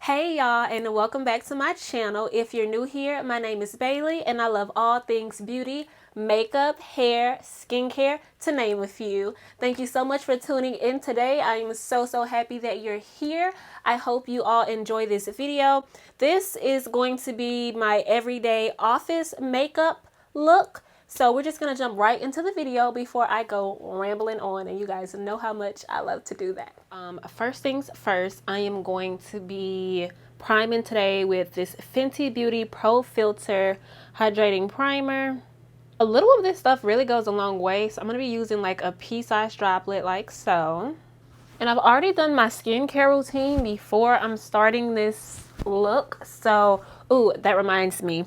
Hey y'all, and welcome back to my channel. If you're new here, my name is Bailey and I love all things beauty, makeup, hair, skincare, to name a few. Thank you so much for tuning in today. I am so happy that you're here. I hope you all enjoy this video. This is going to be my everyday office makeup look. So we're just going to jump right into the video before I go rambling on, and you guys know how much I love to do that. First things first, I am going to be priming today with this Fenty Beauty Pro Filter Hydrating Primer. A little of this stuff really goes a long way, so I'm going to be using like a pea-sized droplet like so. And I've already done my skincare routine before I'm starting this look. So, ooh, that reminds me.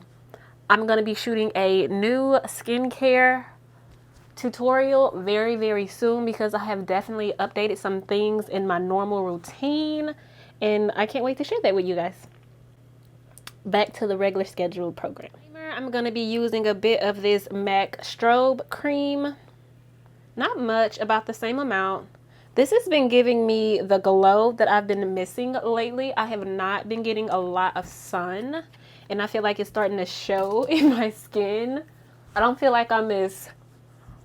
I'm going to be shooting a new skincare tutorial very soon because I have definitely updated some things in my normal routine, and I can't wait to share that with you guys. Back to the regular scheduled program. I'm going to be using a bit of this MAC strobe cream. Not much, about the same amount. This has been giving me the glow that I've been missing lately. I have not been getting a lot of sun, and I feel like it's starting to show in my skin. I don't feel like I'm as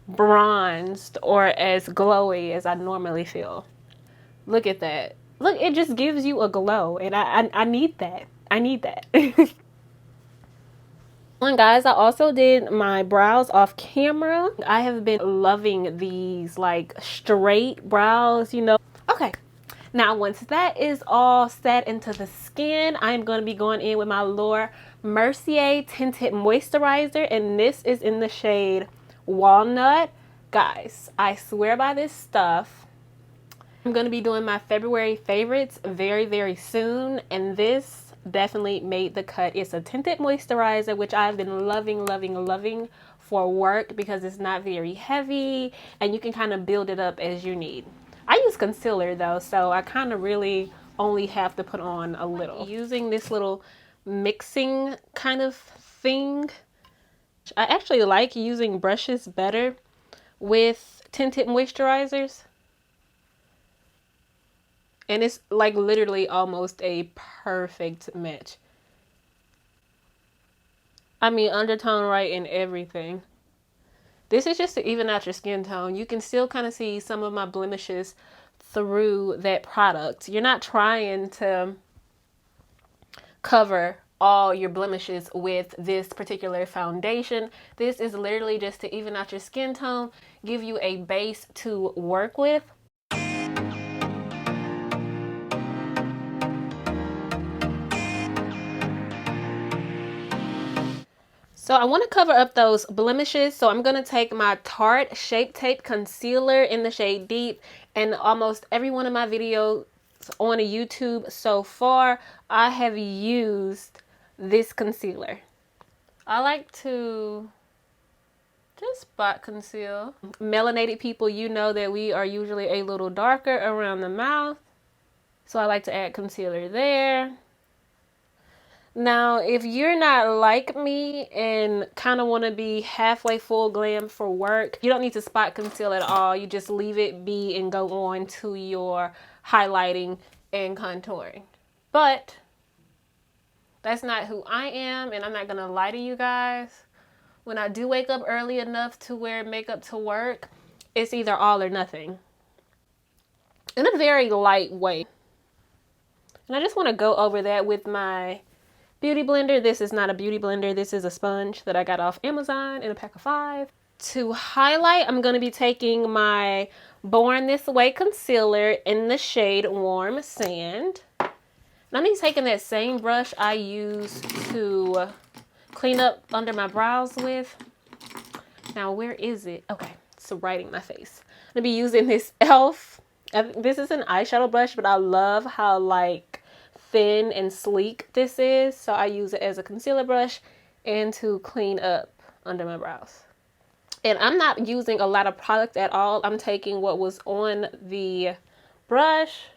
bronzed or as glowy as I normally feel. Look at that. Look, it just gives you a glow, and I need that. I need that. And guys, I also did my brows off camera. I have been loving these like straight brows, you know. Okay. Now, once that is all set into the skin, I'm going to be going in with my Laura Mercier Tinted Moisturizer, and this is in the shade Walnut. Guys, I swear by this stuff. I'm going to be doing my February favorites very soon, and this definitely made the cut. It's a tinted moisturizer, which I've been loving for work because it's not very heavy, and you can kind of build it up as you need. I use concealer though, so I kind of really only have to put on a little. Using this little mixing kind of thing. I actually like using brushes better with tinted moisturizers. And it's like literally almost a perfect match. I mean, undertone right and everything. This is just to even out your skin tone. You can still kind of see some of my blemishes through that product. You're not trying to cover all your blemishes with this particular foundation. This is literally just to even out your skin tone, give you a base to work with. So I want to cover up those blemishes, so I'm going to take my Tarte Shape Tape Concealer in the shade Deep, and almost every one of my videos on YouTube so far, I have used this concealer. I like to just spot conceal. Melanated people, you know that we are usually a little darker around the mouth, so I like to add concealer there. Now, if you're not like me and kind of want to be halfway full glam for work, you don't need to spot conceal at all. You just leave it be and go on to your highlighting and contouring. But that's not who I am, and I'm not going to lie to you guys. When I do wake up early enough to wear makeup to work, it's either all or nothing. In a very light way. And I just want to go over that with my beauty blender. This is not a beauty blender. This is a sponge that I got off Amazon in a pack of 5. To highlight, I'm going to be taking my Born This Way concealer in the shade Warm Sand. And I'm going to be taking that same brush I use to clean up under my brows with. Now, where is it? Okay, it's right in my face. I'm going to be using this e.l.f. This is an eyeshadow brush, but I love how like thin and sleek this is, so I use it as a concealer brush and to clean up under my brows. And I'm not using a lot of product at all. I'm taking what was on the brush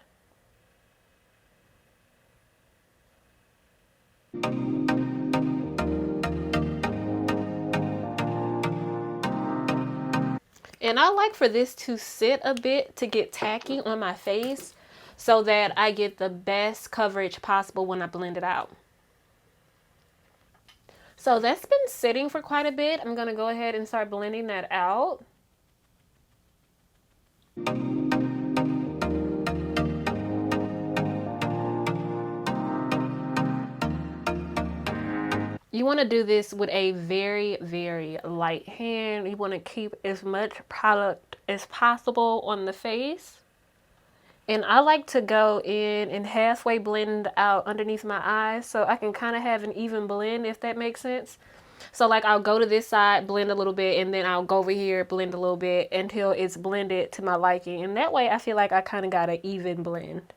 and I like for this to sit a bit to get tacky on my face. so that I get the best coverage possible when I blend it out. So that's been sitting for quite a bit. I'm going to go ahead and start blending that out. You want to do this with a very, very light hand. You want to keep as much product as possible on the face. And I like to go in and halfway blend out underneath my eyes so I can kind of have an even blend, if that makes sense. So like I'll go to this side, blend a little bit, and then I'll go over here, blend a little bit until it's blended to my liking. And that way I feel like I kind of got an even blend.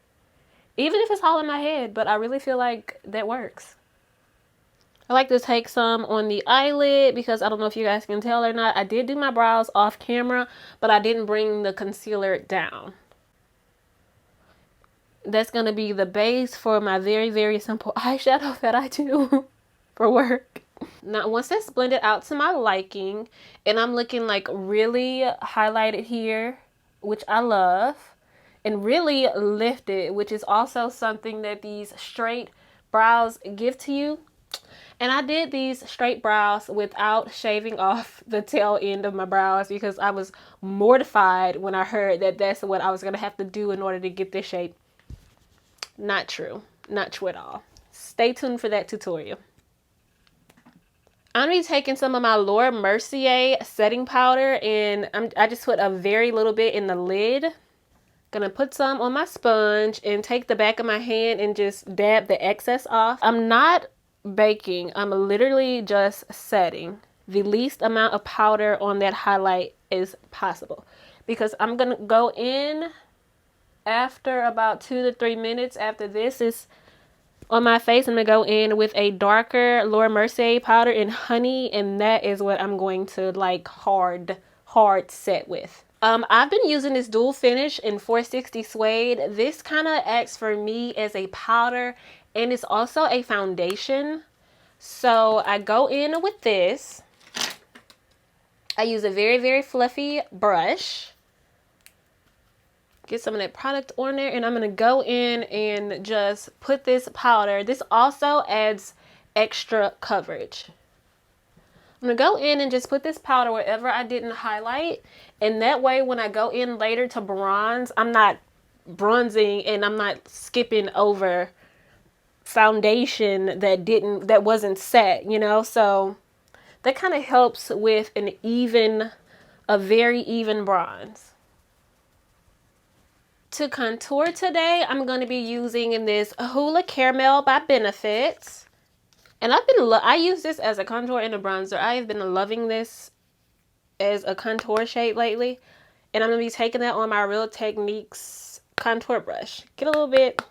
Even if it's all in my head, but I really feel like that works. I like to take some on the eyelid because I don't know if you guys can tell or not. I did do my brows off camera, but I didn't bring the concealer down. That's going to be the base for my very, very simple eyeshadow that I do for work. Now, once that's blended out to my liking, and I'm looking like really highlighted here, which I love, and really lifted, which is also something that these straight brows give to you. And I did these straight brows without shaving off the tail end of my brows because I was mortified when I heard that that's what I was going to have to do in order to get this shape. Not true. Not true at all. Stay tuned for that tutorial. I'm going to be taking some of my Laura Mercier setting powder, and I just put a very little bit in the lid. Gonna put some on my sponge and take the back of my hand and just dab the excess off. I'm not baking. I'm literally just setting the least amount of powder on that highlight as possible, because I'm gonna go in after about 2 to 3 minutes after this is on my face. I'm gonna go in with a darker Laura Mercier powder in honey, and that is what I'm going to like hard set with. I've been using this dual finish in 460 suede. This kind of acts for me as a powder, and it's also a foundation. So I go in with this. I use a very, very fluffy brush. Get some of that product on there, and I'm going to go in and just put this powder. This also adds extra coverage. I'm going to go in and just put this powder wherever I didn't highlight. And that way, when I go in later to bronze, I'm not bronzing and I'm not skipping over foundation that wasn't set, you know? So that kind of helps with a very even bronze. To contour today, I'm going to be using this Hoola Caramel by Benefits. And I use this as a contour and a bronzer. I have been loving this as a contour shade lately. And I'm going to be taking that on my Real Techniques contour brush. Get a little bit.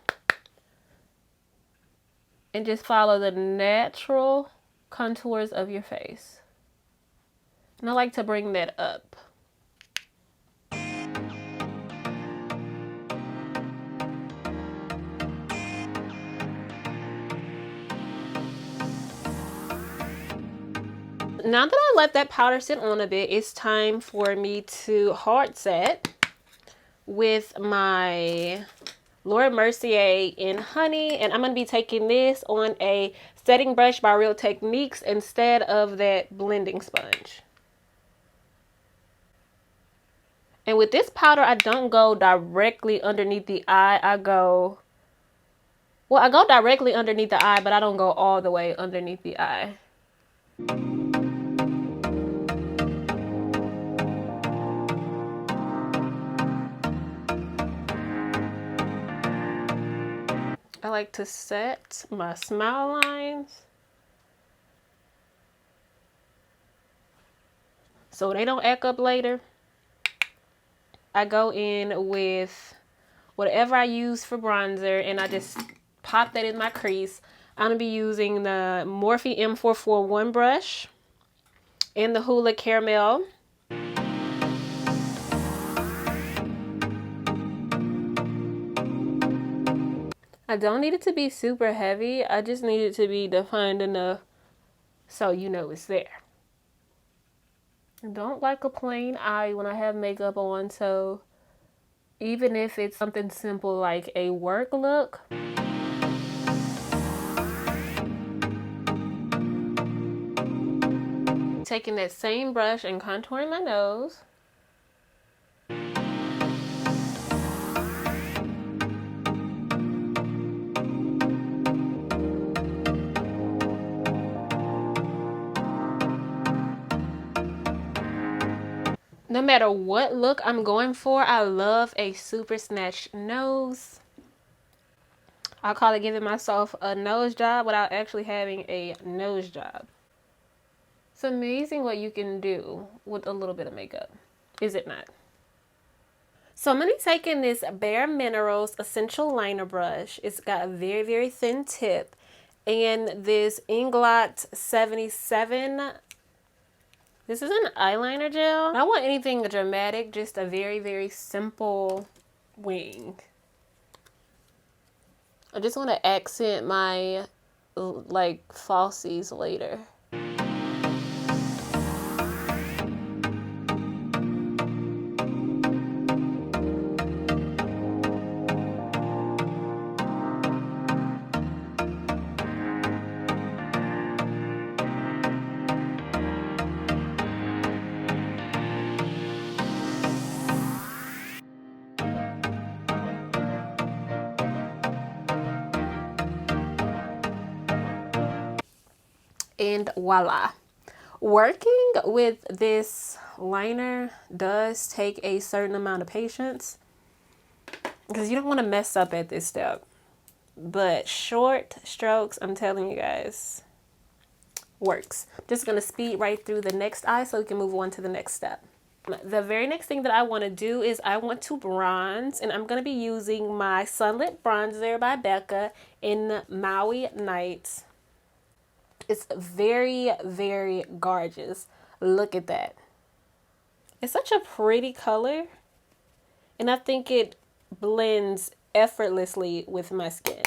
And just follow the natural contours of your face. And I like to bring that up. Now that I let that powder sit on a bit, it's time for me to hard set with my Laura Mercier in honey. And I'm going to be taking this on a setting brush by Real Techniques instead of that blending sponge. And with this powder, I don't go directly underneath the eye. I go directly underneath the eye, but I don't go all the way underneath the eye. I like to set my smile lines so they don't act up later. I go in with whatever I use for bronzer and I just pop that in my crease. I'm going to be using the Morphe M441 brush and the Hoola Caramel. I don't need it to be super heavy. I just need it to be defined enough so you know it's there. I don't like a plain eye when I have makeup on, so even if it's something simple like a work look. Taking that same brush and contouring my nose. No matter what look I'm going for, I love a super snatched nose. I call it giving myself a nose job without actually having a nose job. It's amazing what you can do with a little bit of makeup, is it not? So I'm going to be taking this Bare Minerals Essential Liner Brush. It's got a very, very thin tip. And this Inglot 77. This is an eyeliner gel. I don't want anything dramatic, just a very, very simple wing. I just want to accent my, like, falsies later. And voila. Working with this liner does take a certain amount of patience because you don't want to mess up at this step. But short strokes, I'm telling you guys, works. Just going to speed right through the next eye so we can move on to the next step. The very next thing that I want to do is I want to bronze, and I'm going to be using my Sunlit Bronzer by Becca in Maui Nights. It's very, very gorgeous. Look at that. It's such a pretty color, and I think it blends effortlessly with my skin.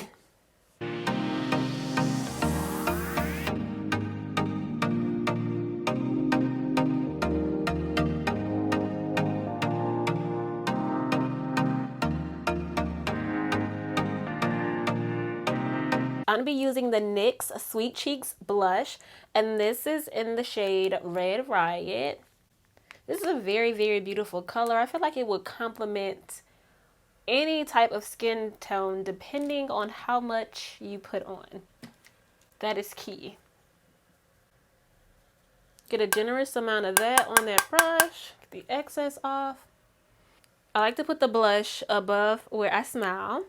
I'm going to be using the NYX Sweet Cheeks blush, and this is in the shade Red Riot. This is a very, very beautiful color. I feel like it would complement any type of skin tone depending on how much you put on. That is key. Get a generous amount of that on that brush. Get the excess off. I like to put the blush above where I smile,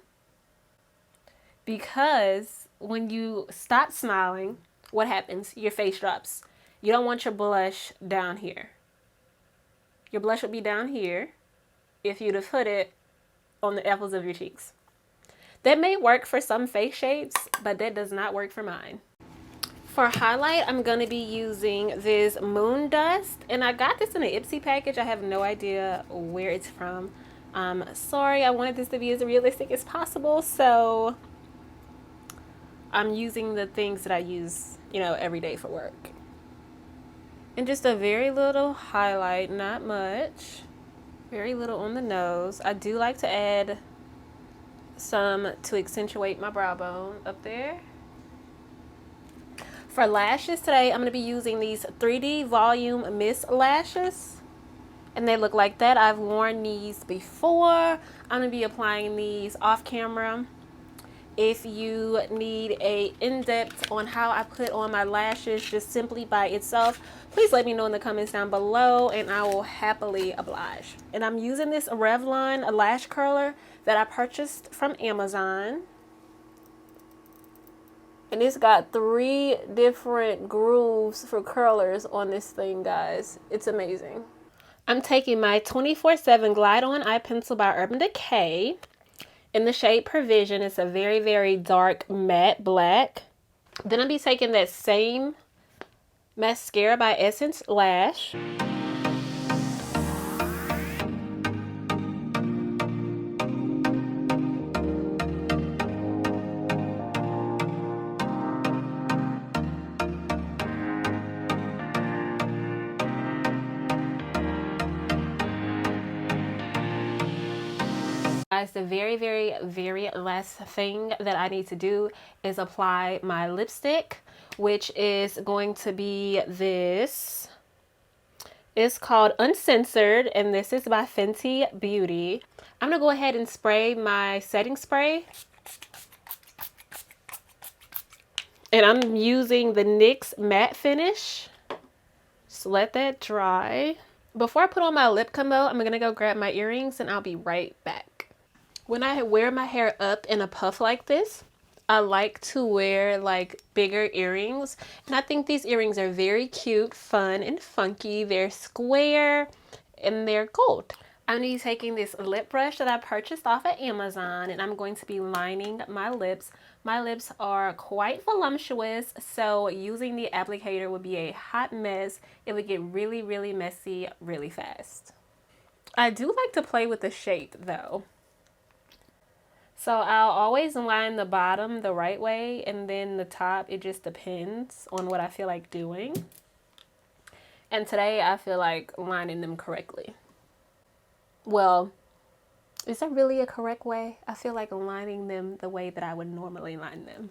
because when you stop smiling, what happens? Your face drops. You don't want your blush down here. Your blush would be down here if you'd have put it on the apples of your cheeks. That may work for some face shapes, but that does not work for mine. For highlight, I'm going to be using this Moon Dust, and I got this in an Ipsy package. I have no idea where it's from. Sorry, I wanted this to be as realistic as possible, so I'm using the things that I use, every day for work. And just a very little highlight, not much. Very little on the nose. I do like to add some to accentuate my brow bone up there. For lashes today, I'm going to be using these 3D Volume Mist Lashes. And they look like that. I've worn these before. I'm going to be applying these off camera. If you need a in-depth on how I put on my lashes just simply by itself, please let me know in the comments down below and I will happily oblige. And I'm using this Revlon lash curler that I purchased from Amazon. And it's got 3 different grooves for curlers on this thing, guys. It's amazing. I'm taking my 24/7 Glide On Eye Pencil by Urban Decay. In the shade Provision, it's a very, very dark matte black. Then I'll be taking that same mascara by Essence Lash. Guys, the very last thing that I need to do is apply my lipstick, which is going to be this. It's called Uncensored, and this is by Fenty Beauty. I'm going to go ahead and spray my setting spray. And I'm using the NYX Matte Finish. Just let that dry. Before I put on my lip combo, I'm going to go grab my earrings, and I'll be right back. When I wear my hair up in a puff like this, I like to wear like bigger earrings, and I think these earrings are very cute, fun, and funky. They're square and they're gold. I'm going to be taking this lip brush that I purchased off of Amazon, and I'm going to be lining my lips. My lips are quite voluptuous, so using the applicator would be a hot mess. It would get really messy really fast. I do like to play with the shape though. So I'll always line the bottom the right way, and then the top, it just depends on what I feel like doing. And today I feel like lining them correctly. Well, is that really a correct way? I feel like lining them the way that I would normally line them.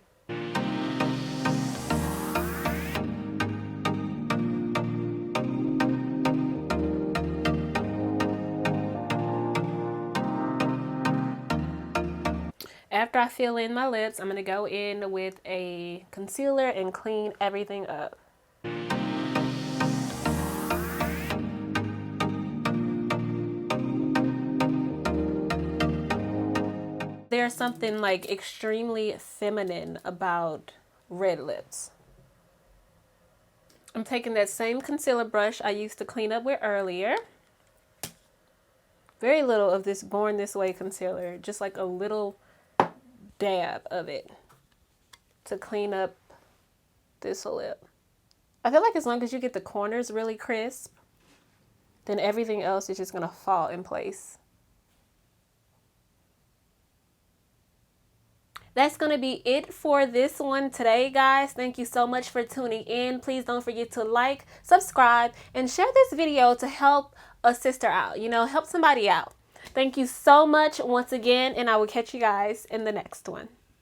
After I fill in my lips, I'm going to go in with a concealer and clean everything up. There's something like extremely feminine about red lips. I'm taking that same concealer brush I used to clean up with earlier. Very little of this Born This Way concealer, just like a little dab of it to clean up this lip. I feel like as long as you get the corners really crisp, then everything else is just gonna fall in place. That's going to be it for this one today, guys. Thank you so much for tuning in. Please don't forget to like, subscribe, and share this video to help a sister out. You know, help somebody out. Thank you so much once again, and I will catch you guys in the next one.